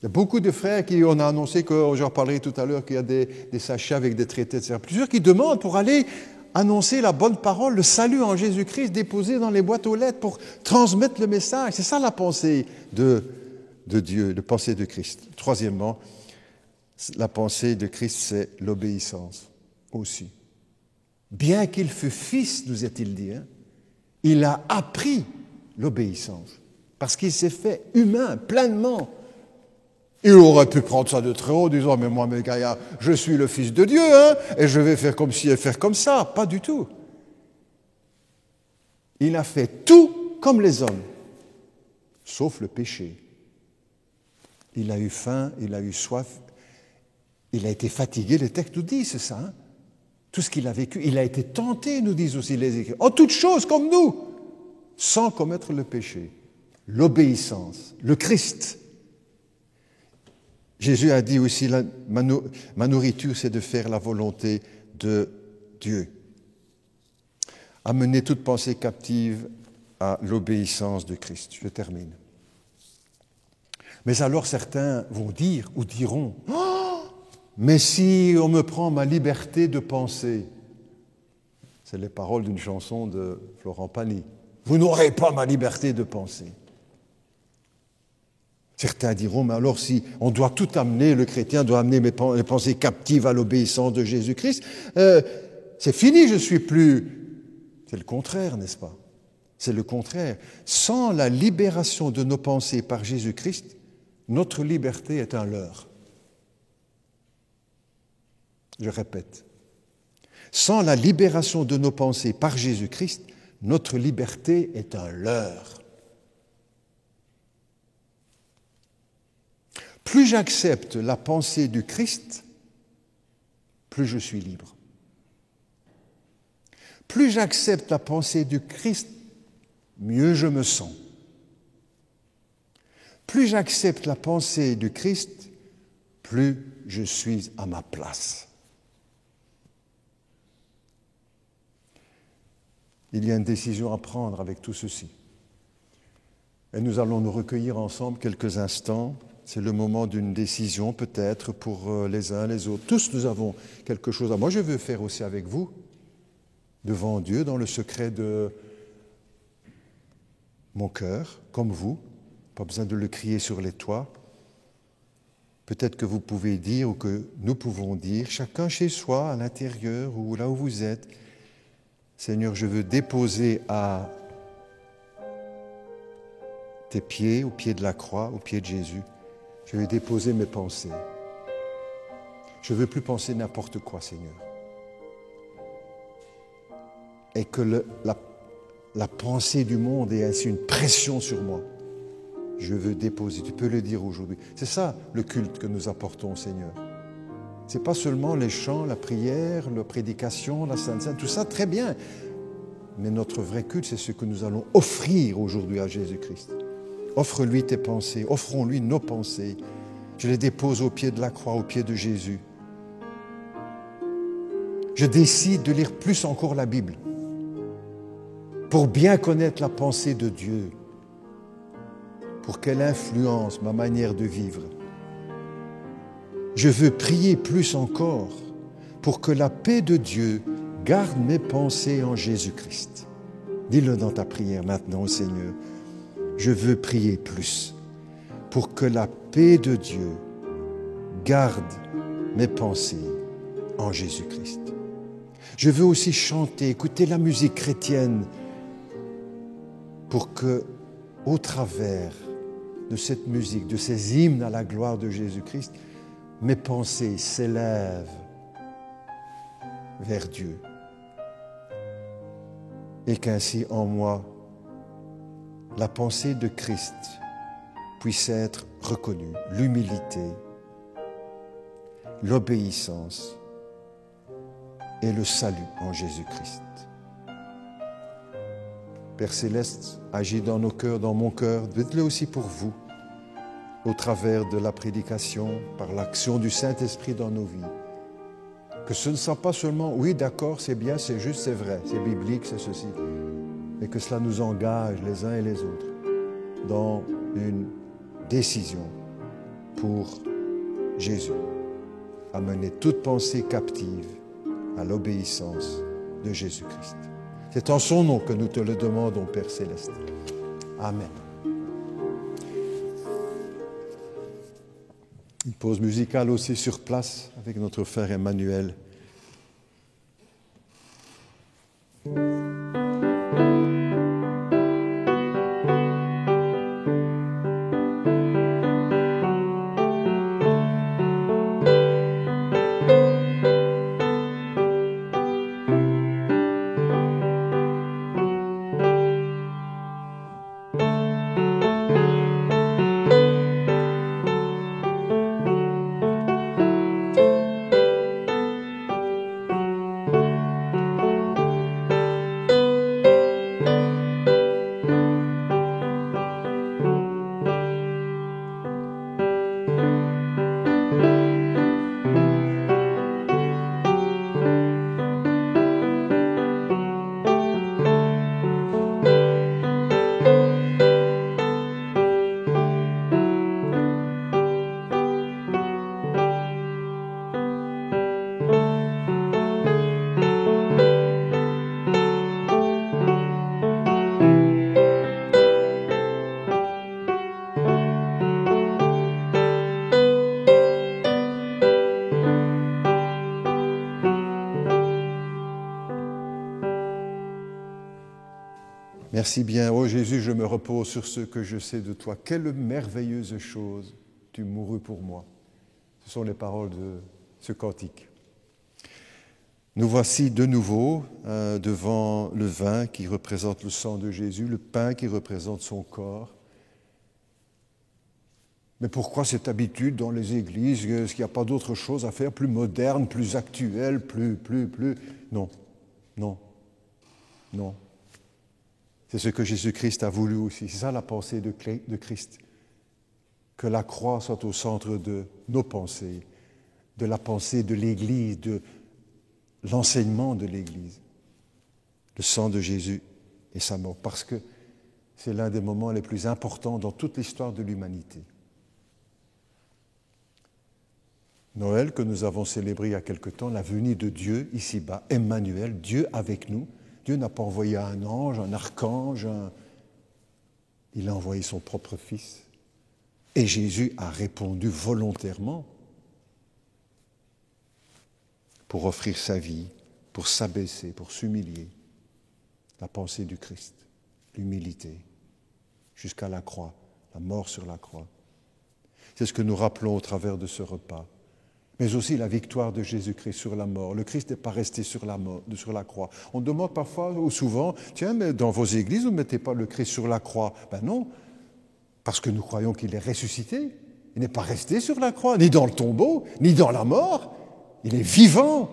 Il y a beaucoup de frères qui, on a annoncé, j'en parlerai tout à l'heure, qu'il y a des sachets avec des traités, etc. Plusieurs qui demandent pour aller annoncer la bonne parole, le salut en Jésus-Christ, déposé dans les boîtes aux lettres pour transmettre le message. C'est ça la pensée de Dieu, la pensée de Christ. Troisièmement, la pensée de Christ, c'est l'obéissance aussi. Bien qu'il fût fils, nous est-il dit, il a appris l'obéissance parce qu'il s'est fait humain pleinement. Il aurait pu prendre ça de très haut, disant, mais moi, Gaïa, je suis le Fils de Dieu, et je vais faire comme ci et faire comme ça. Pas du tout. Il a fait tout comme les hommes, sauf le péché. Il a eu faim, il a eu soif, il a été fatigué, les textes nous disent, c'est ça. Tout ce qu'il a vécu, il a été tenté, nous disent aussi les Écritures, en toutes choses comme nous, sans commettre le péché. L'obéissance, le Christ. Jésus a dit aussi, ma nourriture, c'est de faire la volonté de Dieu. Amener toute pensée captive à l'obéissance de Christ. Je termine. Mais alors certains vont dire ou diront, oh, mais si on me prend ma liberté de penser, c'est les paroles d'une chanson de Florent Pagny, vous n'aurez pas ma liberté de penser. Certains diront, mais alors si on doit tout amener, le chrétien doit amener les pensées captives à l'obéissance de Jésus-Christ, c'est fini, je suis plus. C'est le contraire, n'est-ce pas? C'est le contraire. Sans la libération de nos pensées par Jésus-Christ, notre liberté est un leurre. Je répète. Sans la libération de nos pensées par Jésus-Christ, notre liberté est un leurre. Plus j'accepte la pensée du Christ, plus je suis libre. Plus j'accepte la pensée du Christ, mieux je me sens. Plus j'accepte la pensée du Christ, plus je suis à ma place. Il y a une décision à prendre avec tout ceci. Et nous allons nous recueillir ensemble quelques instants C'est le moment d'une décision peut-être pour les uns les autres. Tous nous avons quelque chose. Moi, je veux faire aussi avec vous, devant Dieu, dans le secret de mon cœur, comme vous. Pas besoin de le crier sur les toits. Peut-être que vous pouvez dire, ou que nous pouvons dire, chacun chez soi, à l'intérieur, ou là où vous êtes, Seigneur, je veux déposer à tes pieds, au pied de la croix, au pied de Jésus, je vais déposer mes pensées. Je ne veux plus penser n'importe quoi, Seigneur. Et que la pensée du monde ait ainsi une pression sur moi. Je veux déposer. Tu peux le dire aujourd'hui. C'est ça le culte que nous apportons au Seigneur. Ce n'est pas seulement les chants, la prière, la prédication, la Sainte Seine, tout ça, très bien. Mais notre vrai culte, c'est ce que nous allons offrir aujourd'hui à Jésus-Christ. Offre-lui tes pensées, offrons-lui nos pensées. Je les dépose au pied de la croix, au pied de Jésus. Je décide de lire plus encore la Bible pour bien connaître la pensée de Dieu, pour qu'elle influence ma manière de vivre. Je veux prier plus encore pour que la paix de Dieu garde mes pensées en Jésus-Christ. Dis-le dans ta prière maintenant au Seigneur. Je veux prier plus pour que la paix de Dieu garde mes pensées en Jésus-Christ. Je veux aussi chanter, écouter la musique chrétienne pour que, au travers de cette musique, de ces hymnes à la gloire de Jésus-Christ, mes pensées s'élèvent vers Dieu et qu'ainsi en moi, la pensée de Christ puisse être reconnue, l'humilité, l'obéissance et le salut en Jésus-Christ. Père Céleste, agis dans nos cœurs, dans mon cœur, dites-le aussi pour vous, au travers de la prédication, par l'action du Saint-Esprit dans nos vies. Que ce ne soit pas seulement, oui, d'accord, c'est bien, c'est juste, c'est vrai, c'est biblique, c'est ceci, mais que cela nous engage les uns et les autres dans une décision pour Jésus, à mener toute pensée captive à l'obéissance de Jésus-Christ. C'est en son nom que nous te le demandons, Père Céleste. Amen. Une pause musicale aussi sur place avec notre frère Emmanuel. Merci bien. Ô Jésus, je me repose sur ce que je sais de toi. Quelle merveilleuse chose, tu mourus pour moi. Ce sont les paroles de ce cantique. Nous voici de nouveau devant le vin qui représente le sang de Jésus, le pain qui représente son corps. Mais pourquoi cette habitude dans les églises? Est-ce qu'il n'y a pas d'autre chose à faire, plus moderne, plus actuelle, plus... Non, non, non. C'est ce que Jésus-Christ a voulu aussi. C'est ça la pensée de Christ. Que la croix soit au centre de nos pensées, de la pensée de l'Église, de l'enseignement de l'Église. Le sang de Jésus et sa mort. Parce que c'est l'un des moments les plus importants dans toute l'histoire de l'humanité. Noël que nous avons célébré il y a quelque temps, la venue de Dieu ici-bas, Emmanuel, Dieu avec nous. Dieu n'a pas envoyé un ange, un archange, il a envoyé son propre Fils. Et Jésus a répondu volontairement pour offrir sa vie, pour s'abaisser, pour s'humilier. La pensée du Christ, l'humilité, jusqu'à la croix, la mort sur la croix. C'est ce que nous rappelons au travers de ce repas. Mais aussi la victoire de Jésus-Christ sur la mort. Le Christ n'est pas resté sur la croix. On demande parfois ou souvent, tiens, mais dans vos églises, vous ne mettez pas le Christ sur la croix. Ben non, parce que nous croyons qu'il est ressuscité. Il n'est pas resté sur la croix, ni dans le tombeau, ni dans la mort. Il est vivant.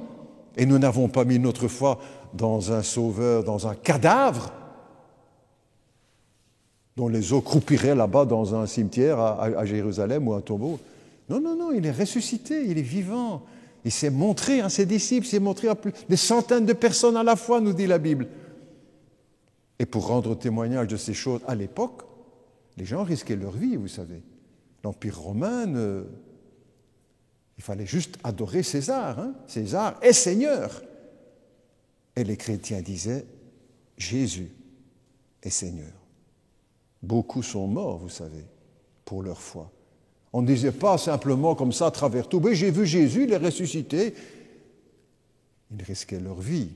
Et nous n'avons pas mis notre foi dans un sauveur, dans un cadavre, dont les os croupiraient là-bas dans un cimetière à Jérusalem ou un tombeau. Non, non, non, il est ressuscité, il est vivant. Il s'est montré à ses disciples, il s'est montré à des centaines de personnes à la fois, nous dit la Bible. Et pour rendre témoignage de ces choses à l'époque, les gens risquaient leur vie, vous savez. L'Empire romain, il fallait juste adorer César. César est Seigneur. Et les chrétiens disaient, Jésus est Seigneur. Beaucoup sont morts, vous savez, pour leur foi. On ne disait pas simplement comme ça à travers tout, mais j'ai vu Jésus, il est ressuscité. Ils risquaient leur vie.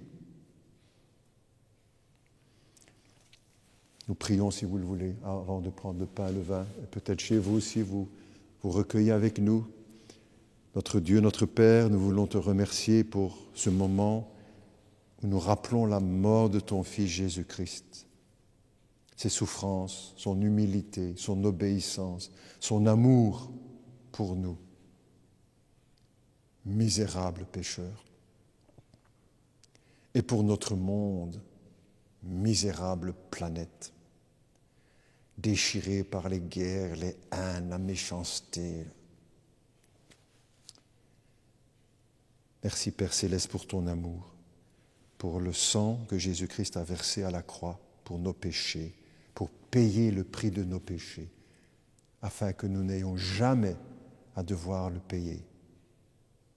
Nous prions, si vous le voulez, avant de prendre le pain et le vin. Et peut-être chez vous aussi, vous recueillez avec nous. Notre Dieu, notre Père, nous voulons te remercier pour ce moment où nous rappelons la mort de ton Fils Jésus-Christ. Ses souffrances, son humilité, son obéissance, son amour pour nous, misérables pécheurs, et pour notre monde, misérable planète, déchirée par les guerres, les haines, la méchanceté. Merci Père Céleste pour ton amour, pour le sang que Jésus-Christ a versé à la croix pour nos péchés, pour payer le prix de nos péchés, afin que nous n'ayons jamais à devoir le payer.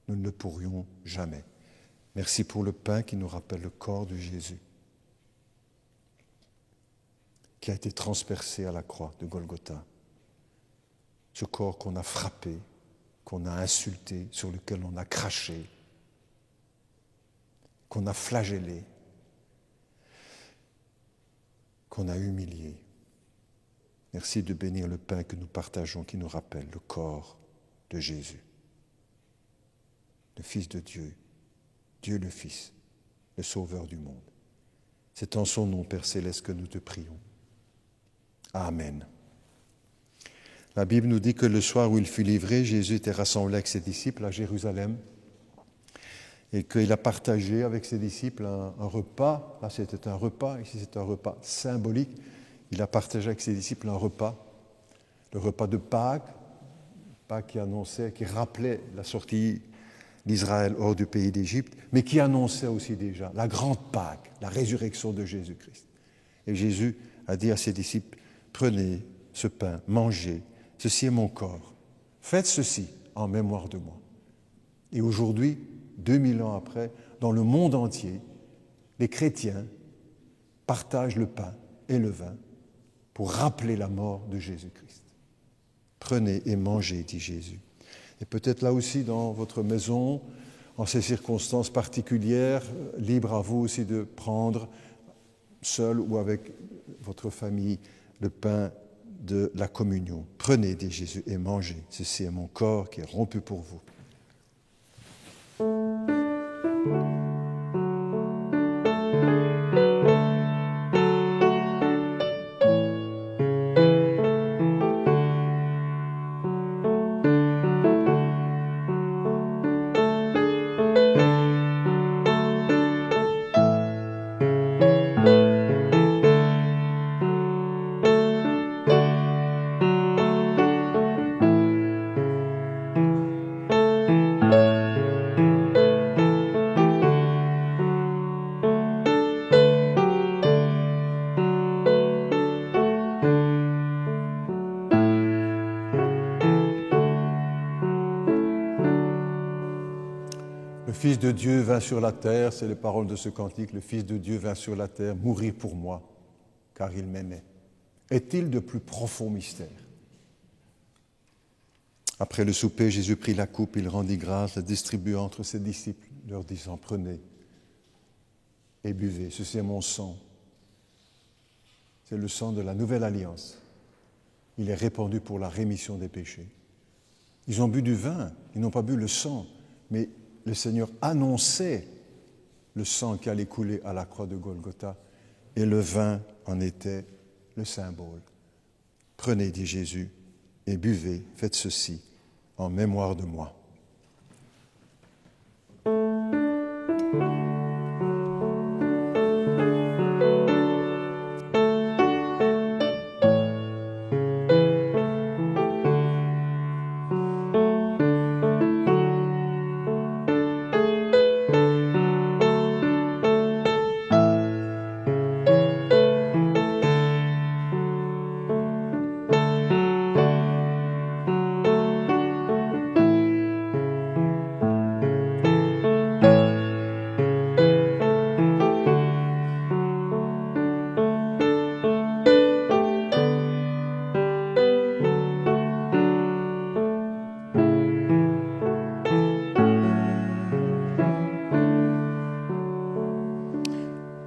Nous ne le pourrions jamais. Merci pour le pain qui nous rappelle le corps de Jésus, qui a été transpercé à la croix de Golgotha. Ce corps qu'on a frappé, qu'on a insulté, sur lequel on a craché, qu'on a flagellé, qu'on a humilié. Merci de bénir le pain que nous partageons, qui nous rappelle le corps de Jésus, le Fils de Dieu, Dieu le Fils, le Sauveur du monde. C'est en son nom, Père Céleste, que nous te prions. Amen. La Bible nous dit que le soir où il fut livré, Jésus était rassemblé avec ses disciples à Jérusalem et qu'il a partagé avec ses disciples un repas. Là, c'était un repas, ici c'est un repas symbolique. Il a partagé avec ses disciples un repas, le repas de Pâques, Pâques qui annonçait, qui rappelait la sortie d'Israël hors du pays d'Égypte, mais qui annonçait aussi déjà la grande Pâques, la résurrection de Jésus-Christ. Et Jésus a dit à ses disciples, prenez ce pain, mangez, ceci est mon corps. Faites ceci en mémoire de moi. Et aujourd'hui, 2000 ans après, dans le monde entier, les chrétiens partagent le pain et le vin pour rappeler la mort de Jésus-Christ. Prenez et mangez, dit Jésus. Et peut-être là aussi dans votre maison, en ces circonstances particulières, libre à vous aussi de prendre, seul ou avec votre famille, le pain de la communion. Prenez, dit Jésus, et mangez. Ceci est mon corps qui est rompu pour vous. Fils de Dieu vint sur la terre, c'est les paroles de ce cantique, le Fils de Dieu vint sur la terre mourir pour moi, car il m'aimait. Est-il de plus profond mystère? Après le souper, Jésus prit la coupe, il rendit grâce, la distribua entre ses disciples, leur disant, prenez et buvez, ceci est mon sang. C'est le sang de la nouvelle alliance. Il est répandu pour la rémission des péchés. Ils ont bu du vin, ils n'ont pas bu le sang, mais le Seigneur annonçait le sang qui allait couler à la croix de Golgotha, et le vin en était le symbole. Prenez, dit Jésus, et buvez, faites ceci en mémoire de moi.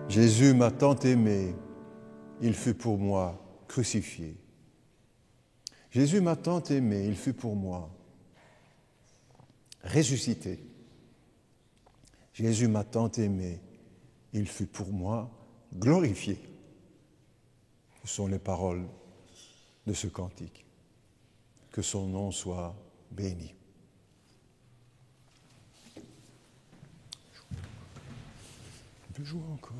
Jésus m'a tant aimé, il fut pour moi crucifié. Jésus m'a tant aimé, il fut pour moi ressuscité. Jésus m'a tant aimé, il fut pour moi glorifié. Ce sont les paroles de ce cantique. Que son nom soit béni. On peut jouer encore.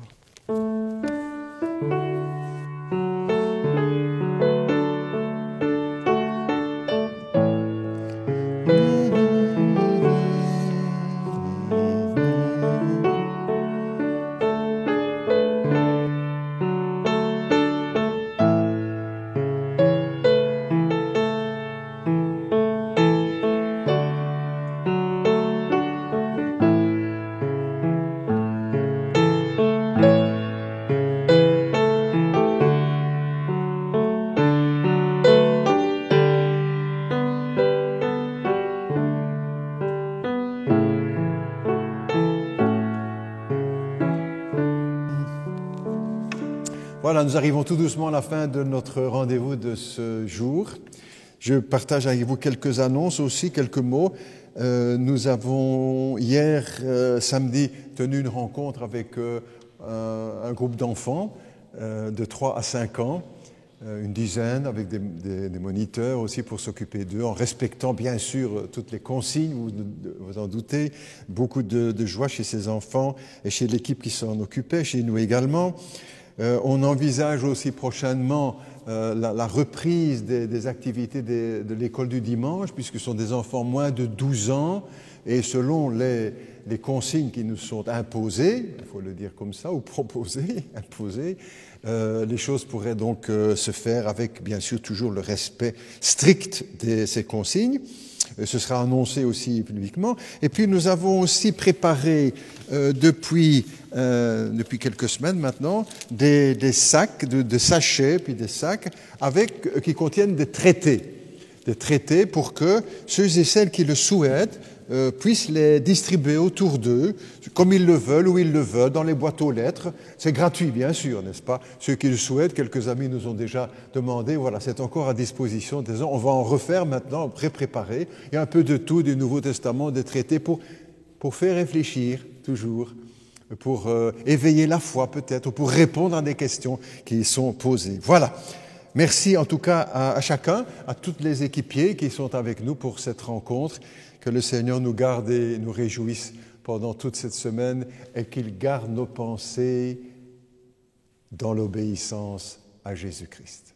Voilà, nous arrivons tout doucement à la fin de notre rendez-vous de ce jour. Je partage avec vous quelques annonces aussi, quelques mots. Nous avons hier, samedi, tenu une rencontre avec un groupe d'enfants de 3 à 5 ans, une dizaine avec des moniteurs aussi pour s'occuper d'eux, en respectant bien sûr toutes les consignes, vous en doutez. Beaucoup de joie chez ces enfants et chez l'équipe qui s'en occupait, chez nous également. On envisage aussi prochainement la reprise des activités de l'école du dimanche, puisque ce sont des enfants moins de 12 ans, et selon les consignes qui nous sont imposées, il faut le dire comme ça, ou proposées, imposées, les choses pourraient donc se faire avec, bien sûr, toujours le respect strict de ces consignes. Ce sera annoncé aussi publiquement. Et puis nous avons aussi préparé depuis quelques semaines maintenant des sacs, de sachets, puis des sacs qui contiennent des traités pour que ceux et celles qui le souhaitent puissent les distribuer autour d'eux, comme ils le veulent, où ils le veulent, dans les boîtes aux lettres. C'est gratuit, bien sûr, n'est-ce pas? Ceux qui le souhaitent, quelques amis nous ont déjà demandé, voilà, c'est encore à disposition. On va en refaire maintenant, préparer. Il y a un peu de tout, du Nouveau Testament, des traités pour faire réfléchir, toujours, pour éveiller la foi peut-être, ou pour répondre à des questions qui sont posées. Voilà. Merci en tout cas à chacun, à tous les équipiers qui sont avec nous pour cette rencontre. Que le Seigneur nous garde et nous réjouisse pendant toute cette semaine et qu'il garde nos pensées dans l'obéissance à Jésus-Christ.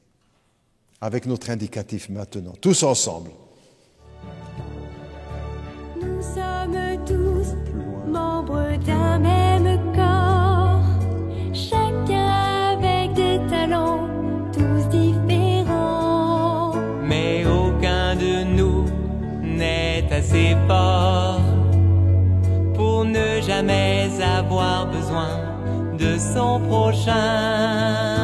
Avec notre indicatif maintenant, tous ensemble. Nous sommes tous membres d'un même corps, chacun avec des talents, tous différents. Mais aucun de nous n'est assez fort pour pour ne jamais avoir besoin de son prochain.